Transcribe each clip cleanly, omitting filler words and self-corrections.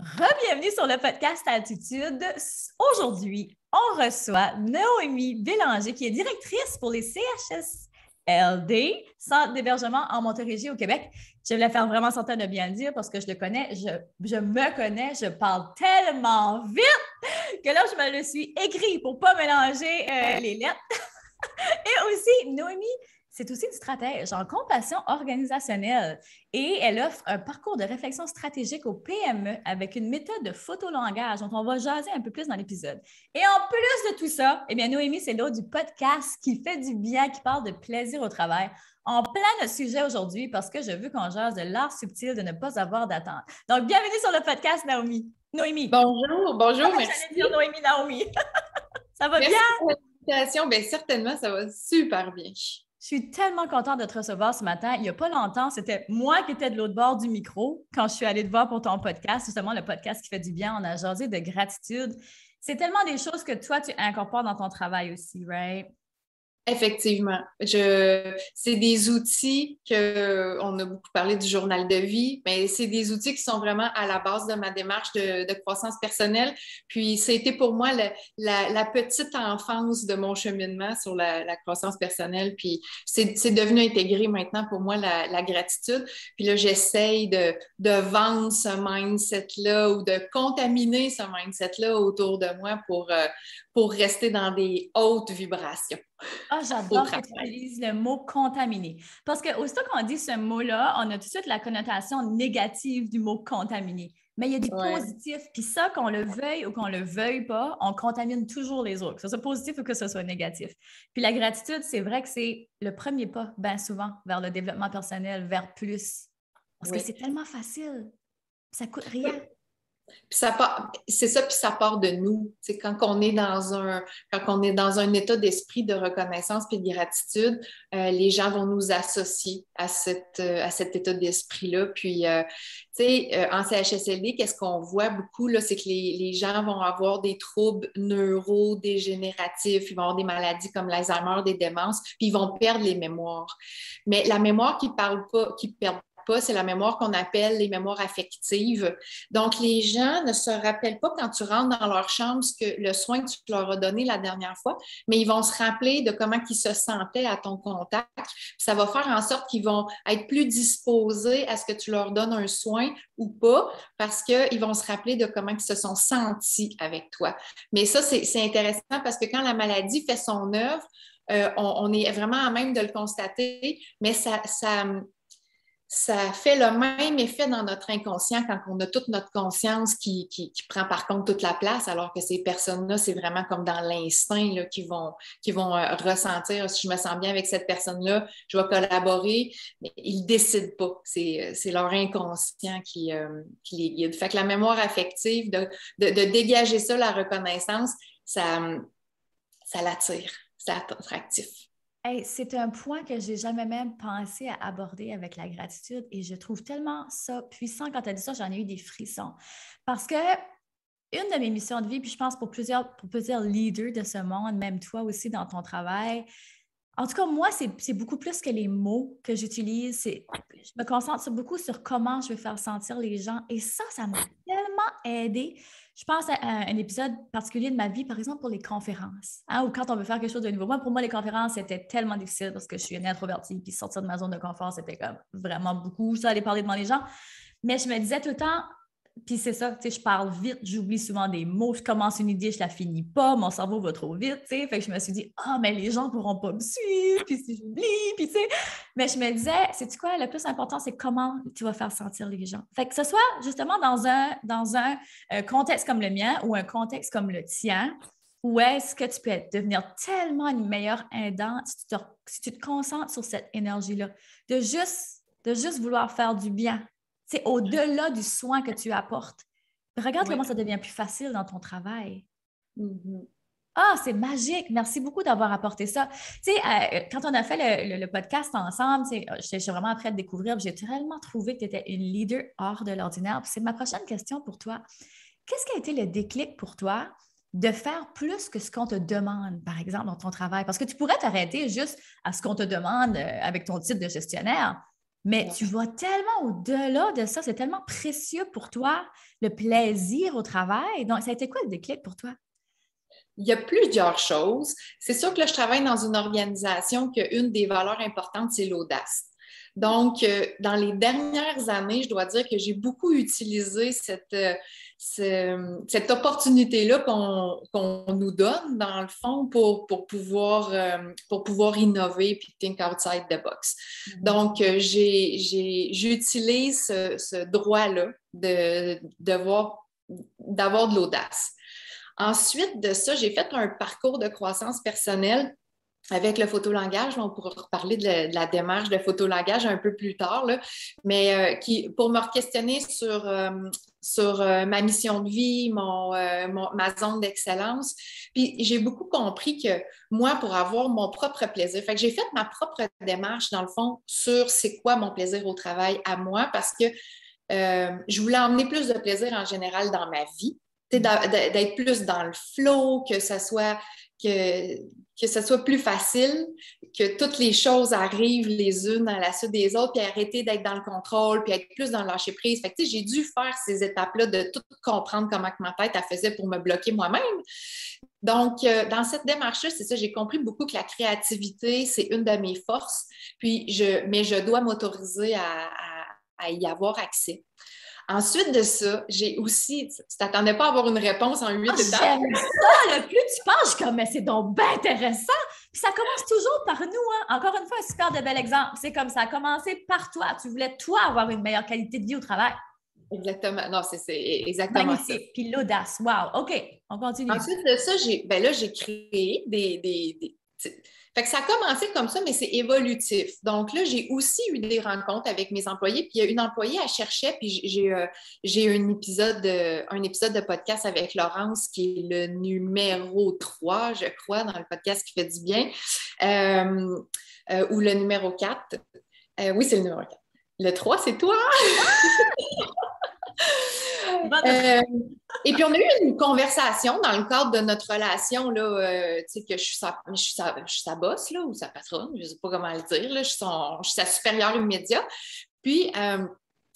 Re-bienvenue sur le podcast Altitude. Aujourd'hui, on reçoit Noémie Bélanger, qui est directrice pour les CHSLD, Centre d'hébergement en Montérégie au Québec. Je vais la faire vraiment sentir de bien le dire parce que je le connais, je me connais, je parle tellement vite que là, je me le suis écrit pour ne pas mélanger les lettres. Et aussi, Noémie, c'est aussi une stratège en compassion organisationnelle et elle offre un parcours de réflexion stratégique aux PME avec une méthode de photolangage dont on va jaser un peu plus dans l'épisode. Et en plus de tout ça, eh bien, Noémie, c'est l'autre du podcast qui fait du bien, qui parle de plaisir au travail. En plein notre sujet aujourd'hui parce que je veux qu'on jase de l'art subtil de ne pas avoir d'attente. Donc, bienvenue sur le podcast, Noémie. Bonjour, merci. J'allais dire Noémie, Naomi. Ça va Merci bien? pour l'invitation. Bien, certainement, ça va super bien. Je suis tellement contente de te recevoir ce matin. Il n'y a pas longtemps, c'était moi qui étais de l'autre bord du micro quand je suis allée te voir pour ton podcast, justement le podcast qui fait du bien. On a jasé de gratitude. C'est tellement des choses que toi, tu incorpores dans ton travail aussi, right? Effectivement. C'est des outils on a beaucoup parlé du journal de vie, mais c'est des outils qui sont vraiment à la base de ma démarche de croissance personnelle. Puis, c'était pour moi la petite enfance de mon cheminement sur la croissance personnelle. Puis, c'est devenu intégré maintenant pour moi la gratitude. Puis là, j'essaye de vendre ce mindset-là ou de contaminer ce mindset-là autour de moi pour rester dans des hautes vibrations. Ah, j'adore que tu utilises le mot contaminé. Parce que aussitôt qu'on dit ce mot-là, on a tout de suite la connotation négative du mot contaminé. Mais il y a du positif. Puis ça, qu'on le veuille ou qu'on le veuille pas, on contamine toujours les autres, que ce soit positif ou que ce soit négatif. Puis la gratitude, c'est vrai que c'est le premier pas, bien souvent, vers le développement personnel, vers plus. Parce que c'est tellement facile. Ça coûte rien. Puis c'est ça, puis ça part de nous. C'est quand on est dans un état d'esprit de reconnaissance et de gratitude, les gens vont nous associer à cet état d'esprit-là. Puis, en CHSLD, qu'est-ce qu'on voit beaucoup, là, c'est que les gens vont avoir des troubles neurodégénératifs, ils vont avoir des maladies comme l'Alzheimer, des démences, puis ils vont perdre les mémoires. Mais la mémoire qui perd pas, c'est la mémoire qu'on appelle les mémoires affectives. Donc, les gens ne se rappellent pas quand tu rentres dans leur chambre le soin que tu leur as donné la dernière fois, mais ils vont se rappeler de comment ils se sentaient à ton contact. Ça va faire en sorte qu'ils vont être plus disposés à ce que tu leur donnes un soin ou pas, parce qu'ils vont se rappeler de comment ils se sont sentis avec toi. Mais ça, c'est intéressant parce que quand la maladie fait son œuvre, on est vraiment à même de le constater, mais ça fait le même effet dans notre inconscient quand on a toute notre conscience qui prend par contre toute la place, alors que ces personnes-là, c'est vraiment comme dans l'instinct là, qui vont ressentir si je me sens bien avec cette personne-là, je vais collaborer, mais ils ne décident pas. C'est leur inconscient qui les guide. Fait que la mémoire affective, de dégager ça, la reconnaissance, ça l'attire, c'est attractif. Hey, c'est un point que je n'ai jamais même pensé à aborder avec la gratitude et je trouve tellement ça puissant. Quand tu as dit ça, j'en ai eu des frissons. Parce que une de mes missions de vie, puis je pense pour plusieurs leaders de ce monde, même toi aussi dans ton travail, en tout cas, moi, c'est beaucoup plus que les mots que j'utilise. Je me concentre beaucoup sur comment je vais faire sentir les gens. Et ça m'a tellement aidée. Je pense à un épisode particulier de ma vie, par exemple, pour les conférences, ou quand on veut faire quelque chose de nouveau. Pour moi, les conférences, c'était tellement difficile parce que je suis une introvertie, puis sortir de ma zone de confort, c'était comme vraiment beaucoup. Ça, aller parler devant les gens. Mais je me disais tout le temps, puis c'est ça, tu sais, je parle vite, j'oublie souvent des mots, je commence une idée, je la finis pas, mon cerveau va trop vite, tu sais, fait que je me suis dit, mais les gens pourront pas me suivre, puis si j'oublie, puis tu sais, mais je me disais, sais-tu quoi, le plus important, c'est comment tu vas faire sentir les gens. Fait que ce soit justement dans un contexte comme le mien ou un contexte comme le tien, où est-ce que tu peux devenir tellement une meilleure aidante si tu te concentres sur cette énergie-là, de juste vouloir faire du bien. C'est au-delà du soin que tu apportes. Regarde comment ça devient plus facile dans ton travail. Mm-hmm. Ah, c'est magique. Merci beaucoup d'avoir apporté ça. Tu sais, quand on a fait le podcast ensemble, je suis vraiment après à te découvrir. J'ai tellement trouvé que tu étais une leader hors de l'ordinaire. Puis c'est ma prochaine question pour toi. Qu'est-ce qui a été le déclic pour toi de faire plus que ce qu'on te demande, par exemple, dans ton travail? Parce que tu pourrais t'arrêter juste à ce qu'on te demande avec ton titre de gestionnaire. Mais tu vas tellement au-delà de ça, c'est tellement précieux pour toi, le plaisir au travail. Donc, ça a été quoi le déclic pour toi? Il y a plusieurs choses. C'est sûr que là, je travaille dans une organisation qu'une des valeurs importantes, c'est l'audace. Donc, dans les dernières années, je dois dire que j'ai beaucoup utilisé cette opportunité-là qu'on nous donne, dans le fond, pour pouvoir innover puis think outside the box. Donc, j'utilise ce droit-là d'avoir de l'audace. Ensuite de ça, j'ai fait un parcours de croissance personnelle avec le photolangage. On pourra reparler de la démarche de photolangage un peu plus tard, là, mais pour me questionner sur ma mission de vie, ma zone d'excellence. Puis j'ai beaucoup compris que moi, pour avoir mon propre plaisir, fait que j'ai fait ma propre démarche, dans le fond, sur c'est quoi mon plaisir au travail à moi, parce que je voulais emmener plus de plaisir en général dans ma vie, d'être plus dans le flow, que ça soit plus facile, que toutes les choses arrivent les unes à la suite des autres, puis arrêter d'être dans le contrôle, puis être plus dans le lâcher-prise. Fait que, j'ai dû faire ces étapes-là de tout comprendre comment que ma tête elle faisait pour me bloquer moi-même. Donc, dans cette démarche-là, c'est ça, j'ai compris beaucoup que la créativité, c'est une de mes forces, mais je dois m'autoriser à y avoir accès. Ensuite de ça, j'ai aussi, tu t'attendais pas à avoir une réponse en 8 étapes. J'aime ça, le plus tu parles, je suis comme, mais c'est donc bien intéressant. Puis ça commence toujours par nous, hein. Encore une fois, un super de bel exemple. C'est comme ça a commencé par toi. Tu voulais, toi, avoir une meilleure qualité de vie au travail. Exactement. Non, c'est exactement magnifique. ça. Puis l'audace. Wow. OK, on continue. Ensuite de ça, j'ai créé fait que ça a commencé comme ça, mais c'est évolutif. Donc là, j'ai aussi eu des rencontres avec mes employés. Puis il y a une employée, elle cherchait, puis j'ai un épisode de podcast avec Laurence, qui est le numéro 3, je crois, dans le podcast qui fait du bien, ou le numéro 4. Oui, c'est le numéro 4. Le 3, c'est toi! Et puis, on a eu une conversation dans le cadre de notre relation, là, tu sais, que je suis sa boss, là, ou sa patronne, je ne sais pas comment le dire, là, je suis sa supérieure immédiate. Puis,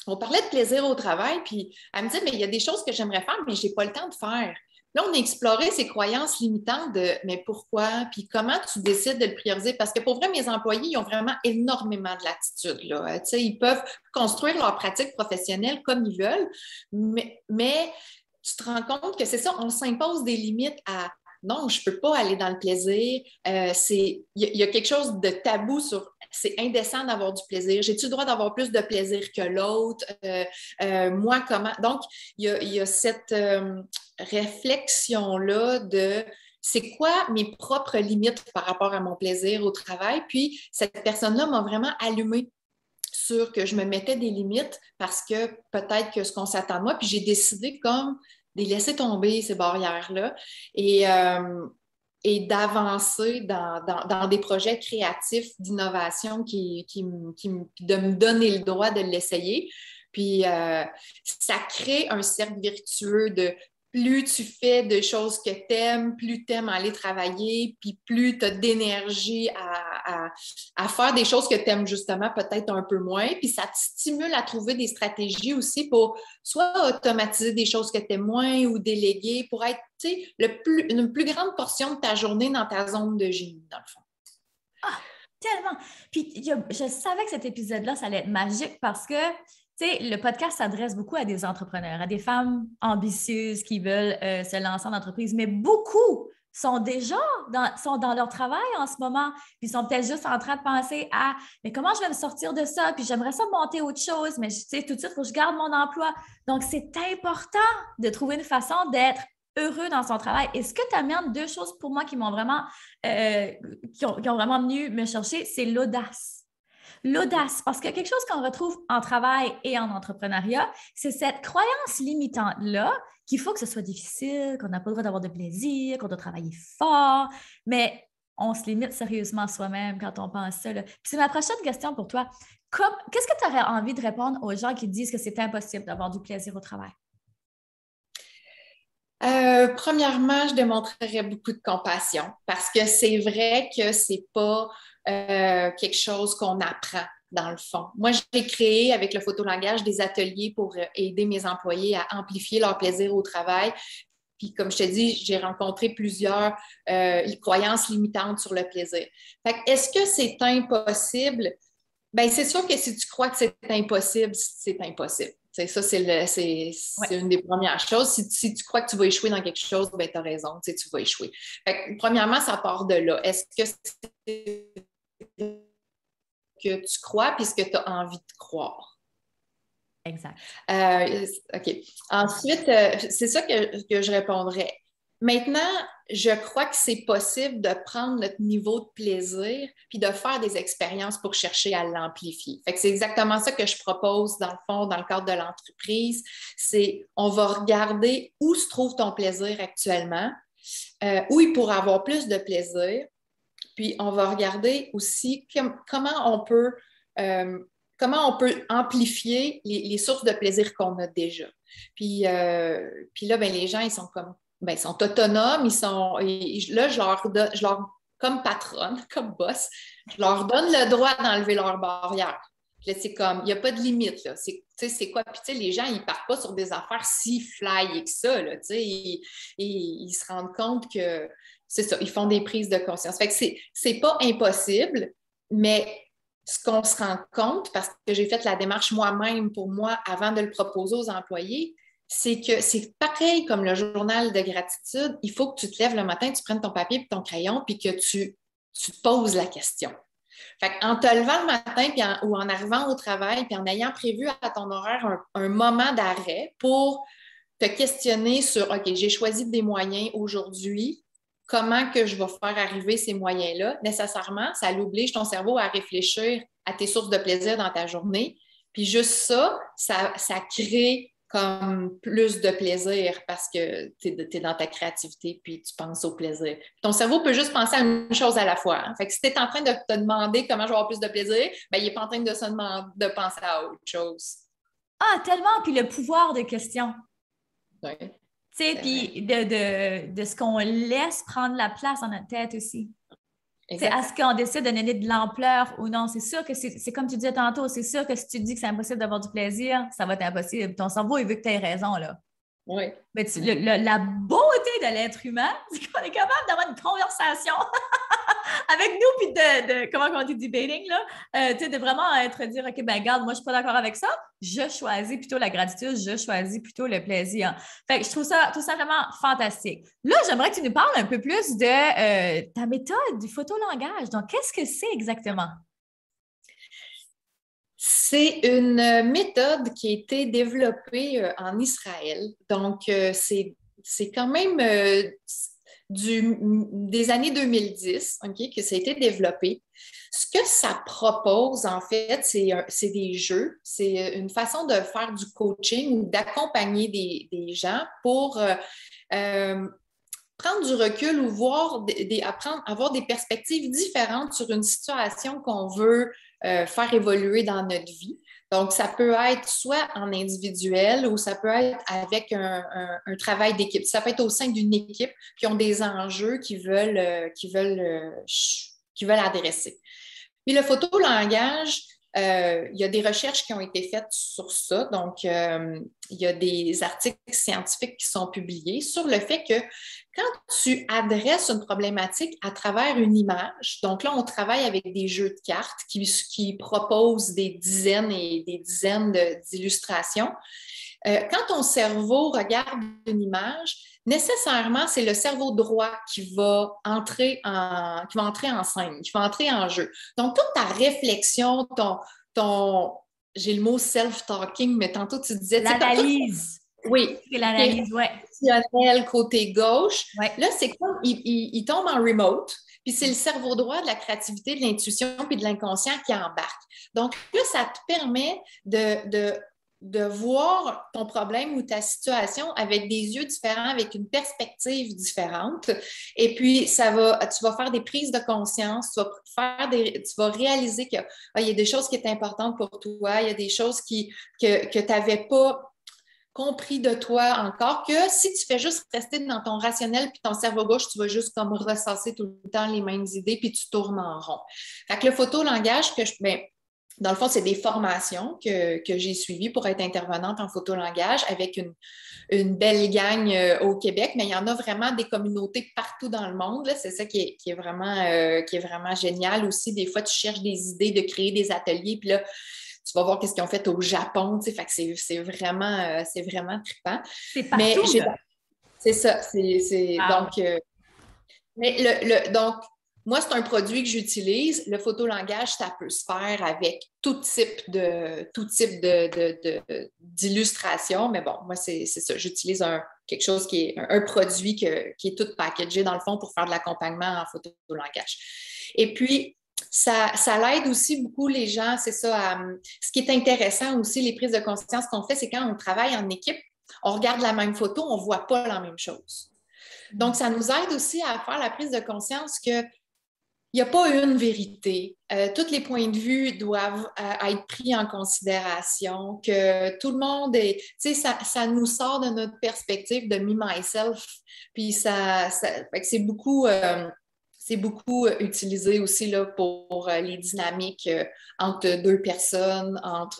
on parlait de plaisir au travail, puis elle me dit, mais il y a des choses que j'aimerais faire, mais je n'ai pas le temps de faire. Là, on a exploré ces croyances limitantes de mais pourquoi, puis comment tu décides de le prioriser? Parce que pour vrai, mes employés, ils ont vraiment énormément de latitude, là. Tu sais, ils peuvent construire leur pratique professionnelle comme ils veulent, mais tu te rends compte que c'est ça, on s'impose des limites à non, je ne peux pas aller dans le plaisir. Il y a quelque chose de tabou sur c'est indécent d'avoir du plaisir. J'ai-tu le droit d'avoir plus de plaisir que l'autre? Moi, comment? Donc, il y a cette réflexion-là de c'est quoi mes propres limites par rapport à mon plaisir au travail. Puis, cette personne-là m'a vraiment allumée sur que je me mettais des limites parce que peut-être que ce qu'on s'attend de moi, puis j'ai décidé comme de laisser tomber ces barrières-là et d'avancer dans des projets créatifs d'innovation de me donner le droit de l'essayer. Puis ça crée un cercle vertueux de plus tu fais de choses que tu aimes, plus tu aimes aller travailler, puis plus tu as d'énergie à faire des choses que tu aimes justement peut-être un peu moins. Puis ça te stimule à trouver des stratégies aussi pour soit automatiser des choses que tu aimes moins ou déléguer pour être une plus grande portion de ta journée dans ta zone de génie, dans le fond. Ah, tellement! Puis je savais que cet épisode-là, ça allait être magique parce que tu sais, le podcast s'adresse beaucoup à des entrepreneurs, à des femmes ambitieuses qui veulent se lancer en entreprise, mais beaucoup sont déjà dans leur travail en ce moment, puis sont peut-être juste en train de penser à mais comment je vais me sortir de ça, puis j'aimerais ça monter autre chose, mais tu sais, tout de suite, il faut que je garde mon emploi. Donc, c'est important de trouver une façon d'être heureux dans son travail. Et ce que tu amènes, deux choses pour moi qui m'ont vraiment, qui ont vraiment venu me chercher, c'est l'audace. L'audace, parce que quelque chose qu'on retrouve en travail et en entrepreneuriat, c'est cette croyance limitante-là qu'il faut que ce soit difficile, qu'on n'a pas le droit d'avoir de plaisir, qu'on doit travailler fort, mais on se limite sérieusement soi-même quand on pense ça. Puis c'est ma prochaine question pour toi. Qu'est-ce que tu aurais envie de répondre aux gens qui disent que c'est impossible d'avoir du plaisir au travail? Premièrement, je démontrerais beaucoup de compassion parce que c'est vrai que c'est pas quelque chose qu'on apprend. dans le fond. Moi, j'ai créé avec le photolangage des ateliers pour aider mes employés à amplifier leur plaisir au travail. Puis, comme je te dis, j'ai rencontré plusieurs croyances limitantes sur le plaisir. Fait que, est-ce que c'est impossible? Bien, c'est sûr que si tu crois que c'est impossible, c'est impossible. C'est ça, c'est une des premières choses. Si tu crois que tu vas échouer dans quelque chose, ben, tu as raison, tu vas échouer. Fait que, premièrement, ça part de là. Est-ce que c'est que tu crois puis ce que tu as envie de croire? Exact. OK. Ensuite, c'est ça que je répondrais. Maintenant, je crois que c'est possible de prendre notre niveau de plaisir puis de faire des expériences pour chercher à l'amplifier. Fait que c'est exactement ça que je propose dans le fond, dans le cadre de l'entreprise. C'est on va regarder où se trouve ton plaisir actuellement, où il pourrait avoir plus de plaisir. Puis on va regarder aussi comment on peut amplifier les sources de plaisir qu'on a déjà. Puis là, ben, les gens, ils sont comme, ben, ils sont autonomes, là, je leur, comme patronne, comme boss, je leur donne le droit d'enlever leurs barrières. Puis là, c'est comme, il n'y a pas de limite, là. C'est quoi? Puis, les gens, ils ne partent pas sur des affaires si fly que ça, là. Ils se rendent compte que c'est ça, ils font des prises de conscience. Fait que c'est pas impossible, mais ce qu'on se rend compte, parce que j'ai fait la démarche moi-même pour moi avant de le proposer aux employés, c'est que c'est pareil comme le journal de gratitude. Il faut que tu te lèves le matin, tu prennes ton papier et ton crayon, puis que tu te poses la question. Fait en te levant le matin ou en arrivant au travail, puis en ayant prévu à ton horaire un moment d'arrêt pour te questionner sur OK, j'ai choisi des moyens aujourd'hui, comment que je vais faire arriver ces moyens-là? Nécessairement, ça l'oblige ton cerveau à réfléchir à tes sources de plaisir dans ta journée. Puis juste ça crée comme plus de plaisir parce que tu es dans ta créativité puis tu penses au plaisir. Ton cerveau peut juste penser à une chose à la fois. Hein? Fait que si tu es en train de te demander comment je vais avoir plus de plaisir, ben, il n'est pas en train de penser à autre chose. Ah, tellement! Puis le pouvoir de question. Oui. Tu sais, puis de ce qu'on laisse prendre la place dans notre tête aussi. C'est à ce qu'on décide de donner de l'ampleur ou non. C'est sûr que c'est comme tu disais tantôt, c'est sûr que si tu dis que c'est impossible d'avoir du plaisir, ça va être impossible. Ton cerveau, il veut que tu aies raison, là. Oui. Mais la beauté de l'être humain, c'est qu'on est capable d'avoir une conversation avec nous, puis comment on dit, debating, là, tu sais, de vraiment dire, OK, ben regarde, moi, je suis pas d'accord avec ça, je choisis plutôt la gratitude, je choisis plutôt le plaisir. Fait que je trouve ça tout simplement fantastique. Là, j'aimerais que tu nous parles un peu plus de ta méthode du photolangage. Donc, qu'est-ce que c'est exactement? C'est une méthode qui a été développée en Israël. Donc, c'est quand même des années 2010 que ça a été développé. Ce que ça propose, en fait, c'est des jeux. C'est une façon de faire du coaching ou d'accompagner des gens pour prendre du recul ou apprendre, avoir des perspectives différentes sur une situation qu'on veut faire évoluer dans notre vie. Donc, ça peut être soit en individuel ou ça peut être avec un travail d'équipe. Ça peut être au sein d'une équipe qui ont des enjeux qu'ils veulent adresser. Puis le photolangage, il y a des recherches qui ont été faites sur ça. Donc, il y a des articles scientifiques qui sont publiés sur le fait que quand tu adresses une problématique à travers une image, donc là, on travaille avec des jeux de cartes qui proposent des dizaines et des dizaines d'illustrations. Quand ton cerveau regarde une image, nécessairement, c'est le cerveau droit qui va entrer en scène, qui va entrer en jeu. Donc, toute ta réflexion, j'ai le mot self-talking, mais tantôt tu disais... L'analyse. Oui. L'analyse, oui. Côté gauche. Ouais. Là, c'est comme il tombe en remote, puis c'est le cerveau droit de la créativité, de l'intuition, puis de l'inconscient qui embarque. Donc là, ça te permet de voir ton problème ou ta situation avec des yeux différents, avec une perspective différente. Et puis, tu vas faire des prises de conscience, tu vas réaliser qu'il y a des choses qui sont importantes pour toi, il y a des choses que tu n'avais pas compris de toi encore, que si tu fais juste rester dans ton rationnel puis ton cerveau gauche, tu vas juste comme ressasser tout le temps les mêmes idées puis tu tournes en rond. Fait que le photolangage Dans le fond, c'est des formations que j'ai suivies pour être intervenante en photolangage avec une belle gang au Québec, mais il y en a vraiment des communautés partout dans le monde. Là. C'est ça qui est vraiment génial aussi. Des fois, tu cherches des idées de créer des ateliers, puis là, tu vas voir qu'est-ce qu'ils ont fait au Japon. Fait que c'est vraiment trippant. C'est Mais partout, là. c'est ça. Wow. Donc, mais donc, moi, c'est un produit que j'utilise. Le photolangage, ça peut se faire avec d'illustration. Mais bon, moi, c'est ça. J'utilise quelque chose qui est un produit qui est tout packagé, dans le fond, pour faire de l'accompagnement en photolangage. Et puis, ça l'aide aussi beaucoup les gens, c'est ça. Ce qui est intéressant aussi, les prises de conscience qu'on fait, c'est quand on travaille en équipe, on regarde la même photo, on ne voit pas la même chose. Donc, ça nous aide aussi à faire la prise de conscience qu'il n'y a pas une vérité. Tous les points de vue doivent être pris en considération, que tout le monde est... Tu sais, ça nous sort de notre perspective de me, myself, puis fait que c'est beaucoup utilisé aussi là, pour les dynamiques entre deux personnes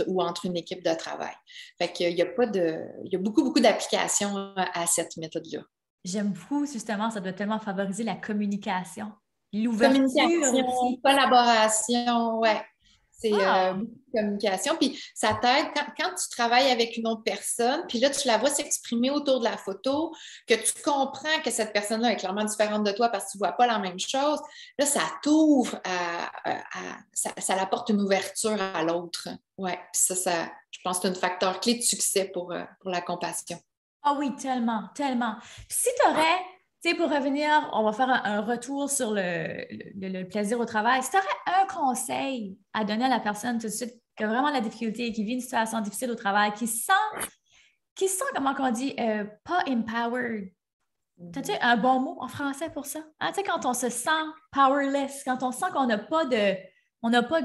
ou entre une équipe de travail. Fait qu'il y a pas de... Il y a beaucoup, beaucoup d'applications à cette méthode-là. J'aime beaucoup, justement, ça doit tellement favoriser la communication, l'ouverture Communication, aussi. collaboration, ouais. C'est Ah! beaucoup de communication. Puis ça t'aide quand tu travailles avec une autre personne, puis là, tu la vois s'exprimer autour de la photo, que tu comprends que cette personne-là est clairement différente de toi parce que tu ne vois pas la même chose. Là, ça t'ouvre ça apporte une ouverture à l'autre. Ouais. Puis ça, je pense que c'est un facteur clé de succès pour la compassion. Ah oui, tellement, tellement. Puis si tu aurais, tu sais, pour revenir, on va faire un retour sur le plaisir au travail. Si tu aurais un conseil à donner à la personne tout de suite qui a vraiment la difficulté, qui vit une situation difficile au travail, qui sent comment on dit, pas empowered. T'as-tu un bon mot en français pour ça? Hein, tu sais, quand on se sent powerless, quand on sent qu'on n'a pas de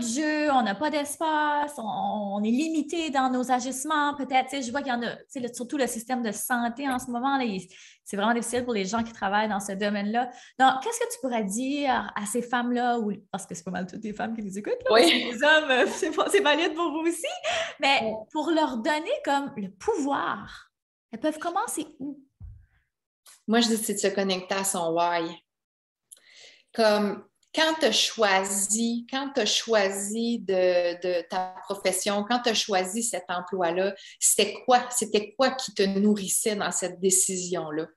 jeu, on n'a pas d'espace, on est limité dans nos agissements, peut-être. Tu sais, je vois qu'il y en a, tu sais, surtout le système de santé en ce moment, là, c'est vraiment difficile pour les gens qui travaillent dans ce domaine-là. Donc, qu'est-ce que tu pourrais dire à ces femmes-là, parce que c'est pas mal toutes les femmes qui nous écoutent, là, mais si Oui. les hommes, c'est valide pour vous aussi, mais pour leur donner comme le pouvoir, elles peuvent commencer où? Moi, je dis c'est de se connecter à son why. Comme quand tu as choisi de ta profession, quand tu as choisi cet emploi-là, c'était quoi qui te nourrissait dans cette décision-là?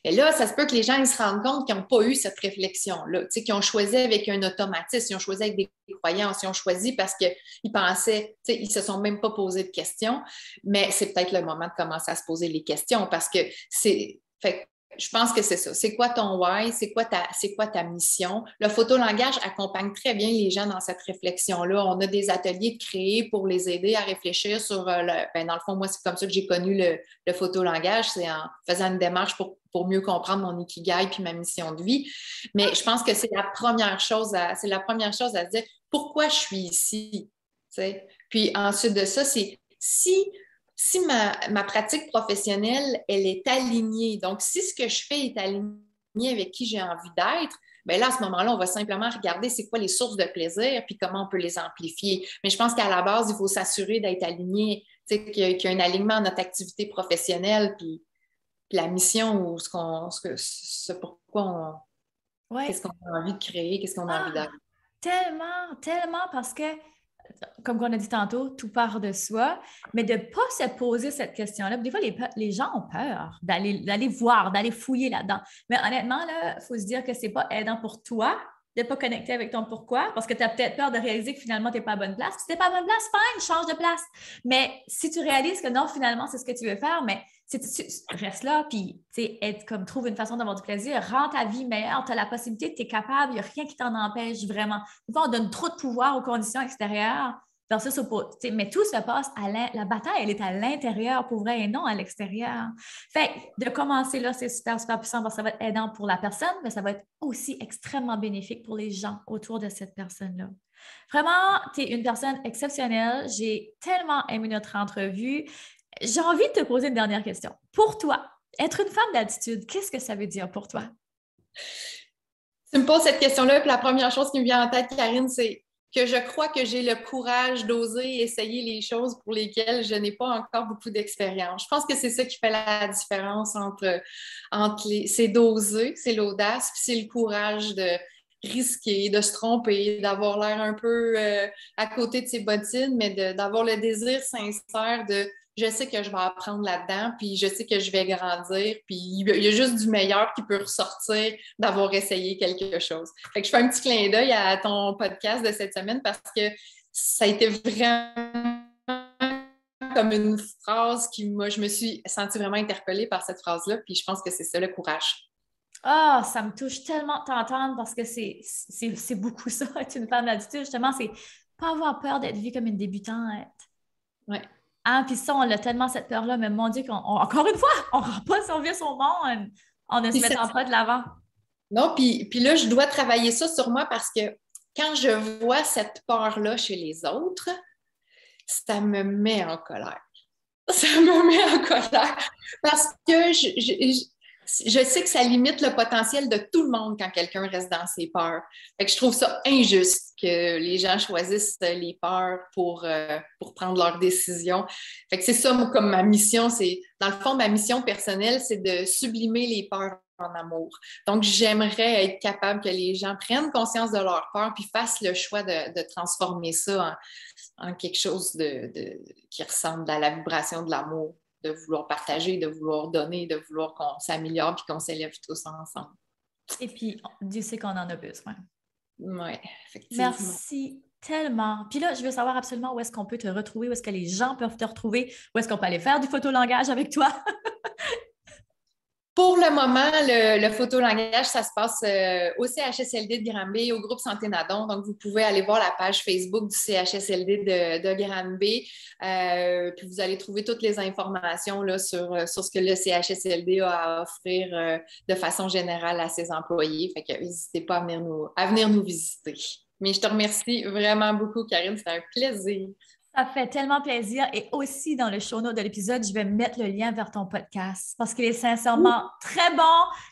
Et là, ça se peut que les gens ils se rendent compte qu'ils n'ont pas eu cette réflexion-là, qu'ils ont choisi avec un automatisme, ils ont choisi avec des croyances, ils ont choisi parce qu'ils pensaient, ils ne se sont même pas posé de questions, mais c'est peut-être le moment de commencer à se poser les questions parce que c'est... Fait, je pense que c'est ça. C'est quoi ton why? C'est quoi ta mission? Le photolangage accompagne très bien les gens dans cette réflexion-là. On a des ateliers de créer pour les aider à réfléchir sur dans le fond, moi, c'est comme ça que j'ai connu le photolangage. C'est en faisant une démarche pour mieux comprendre mon ikigai puis ma mission de vie. Mais je pense que c'est la première chose à se dire pourquoi je suis ici. T'sais? Puis ensuite de ça, c'est si ma pratique professionnelle, elle est alignée, donc si ce que je fais est aligné avec qui j'ai envie d'être, bien là, à ce moment-là, on va simplement regarder c'est quoi les sources de plaisir puis comment on peut les amplifier. Mais je pense qu'à la base, il faut s'assurer d'être aligné, qu'il y a un alignement dans notre activité professionnelle puis la mission ou Oui. qu'est-ce qu'on a envie de créer, qu'est-ce qu'on a envie Ah, d'être. tellement, tellement, parce que, comme on a dit tantôt, tout part de soi, mais de ne pas se poser cette question-là. Des fois, les gens ont peur d'aller voir, d'aller fouiller là-dedans. Mais honnêtement, il faut se dire que ce n'est pas aidant pour toi de ne pas connecter avec ton pourquoi, parce que tu as peut-être peur de réaliser que finalement, tu n'es pas à bonne place. Si tu n'es pas à bonne place, fine, change de place. Mais si tu réalises que non, finalement, c'est ce que tu veux faire, mais si tu restes là, puis trouve une façon d'avoir du plaisir, rends ta vie meilleure, tu as la possibilité, tu es capable, il n'y a rien qui t'en empêche vraiment. Des fois, on donne trop de pouvoir aux conditions extérieures. Mais tout se passe la bataille, elle est à l'intérieur pour vrai et non à l'extérieur. Fait de commencer là, c'est super, super puissant parce que ça va être aidant pour la personne, mais ça va être aussi extrêmement bénéfique pour les gens autour de cette personne-là. Vraiment, tu es une personne exceptionnelle. J'ai tellement aimé notre entrevue. J'ai envie de te poser une dernière question. Pour toi, être une femme d'altitude, qu'est-ce que ça veut dire pour toi? Tu me poses cette question-là, puis la première chose qui me vient en tête, Karine, c'est que je crois que j'ai le courage d'oser essayer les choses pour lesquelles je n'ai pas encore beaucoup d'expérience. Je pense que c'est ça qui fait la différence entre c'est d'oser, c'est l'audace, puis c'est le courage de risquer, de se tromper, d'avoir l'air un peu à côté de ses bottines, mais d'avoir le désir sincère de je sais que je vais apprendre là-dedans, puis je sais que je vais grandir, puis il y a juste du meilleur qui peut ressortir d'avoir essayé quelque chose. Fait que je fais un petit clin d'œil à ton podcast de cette semaine parce que ça a été vraiment comme une phrase je me suis sentie vraiment interpellée par cette phrase-là, puis je pense que c'est ça, le courage. Ah, ça me touche tellement de t'entendre parce que c'est beaucoup ça, être une femme d'attitude. Justement, c'est pas avoir peur d'être vue comme une débutante. Ouais. Hein, puis ça, on a tellement cette peur-là, mais mon Dieu, encore une fois, on ne rend pas service au monde en ne se mettant pas de l'avant. Non, puis là, je dois travailler ça sur moi parce que quand je vois cette peur-là chez les autres, ça me met en colère. Ça me met en colère parce que je sais que ça limite le potentiel de tout le monde quand quelqu'un reste dans ses peurs. Fait que je trouve ça injuste que les gens choisissent les peurs pour prendre leurs décisions. Fait que c'est ça, moi, comme ma mission, dans le fond, ma mission personnelle, c'est de sublimer les peurs en amour. Donc, j'aimerais être capable que les gens prennent conscience de leurs peurs puis fassent le choix de transformer ça en quelque chose qui ressemble à la vibration de l'amour, de vouloir partager, de vouloir donner, de vouloir qu'on s'améliore puis qu'on s'élève tous ensemble. Et puis, Dieu sait qu'on en a besoin. Oui, effectivement. Merci tellement. Puis là, je veux savoir absolument où est-ce qu'on peut te retrouver, où est-ce que les gens peuvent te retrouver, où est-ce qu'on peut aller faire du photolangage avec toi. Pour le moment, le photolangage, ça se passe au CHSLD de Granby, au groupe Santé Nadon. Donc, vous pouvez aller voir la page Facebook du CHSLD de Granby. Puis, vous allez trouver toutes les informations là, sur ce que le CHSLD a à offrir de façon générale à ses employés. Fait que n'hésitez pas à venir nous visiter. Mais je te remercie vraiment beaucoup, Karine. C'était un plaisir. Ça fait tellement plaisir. Et aussi, dans le show notes de l'épisode, je vais mettre le lien vers ton podcast parce qu'il est sincèrement très bon.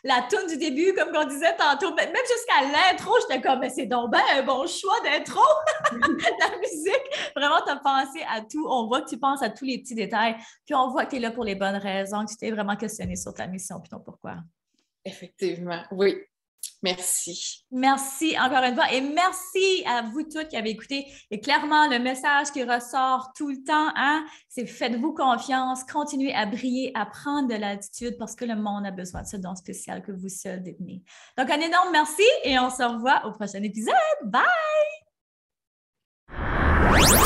La toune du début, comme on disait tantôt, même jusqu'à l'intro, j'étais comme, mais c'est donc ben un bon choix d'intro. La musique, vraiment, tu as pensé à tout. On voit que tu penses à tous les petits détails. Puis on voit que tu es là pour les bonnes raisons, que tu t'es vraiment questionné sur ta mission puis ton pourquoi. Effectivement, oui. Merci. Merci encore une fois et merci à vous toutes qui avez écouté. Et clairement, le message qui ressort tout le temps, c'est faites-vous confiance, continuez à briller, à prendre de l'altitude parce que le monde a besoin de ce don spécial que vous seul détenez. Donc, un énorme merci et on se revoit au prochain épisode. Bye!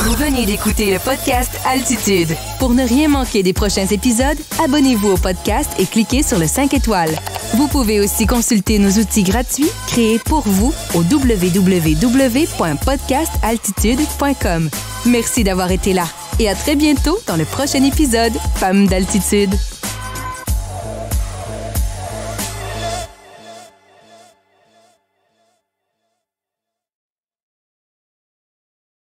Vous venez d'écouter le podcast Altitude. Pour ne rien manquer des prochains épisodes, abonnez-vous au podcast et cliquez sur le 5 étoiles. Vous pouvez aussi consulter nos outils gratuits créés pour vous au www.podcastaltitude.com. Merci d'avoir été là et à très bientôt dans le prochain épisode Femmes d'Altitude.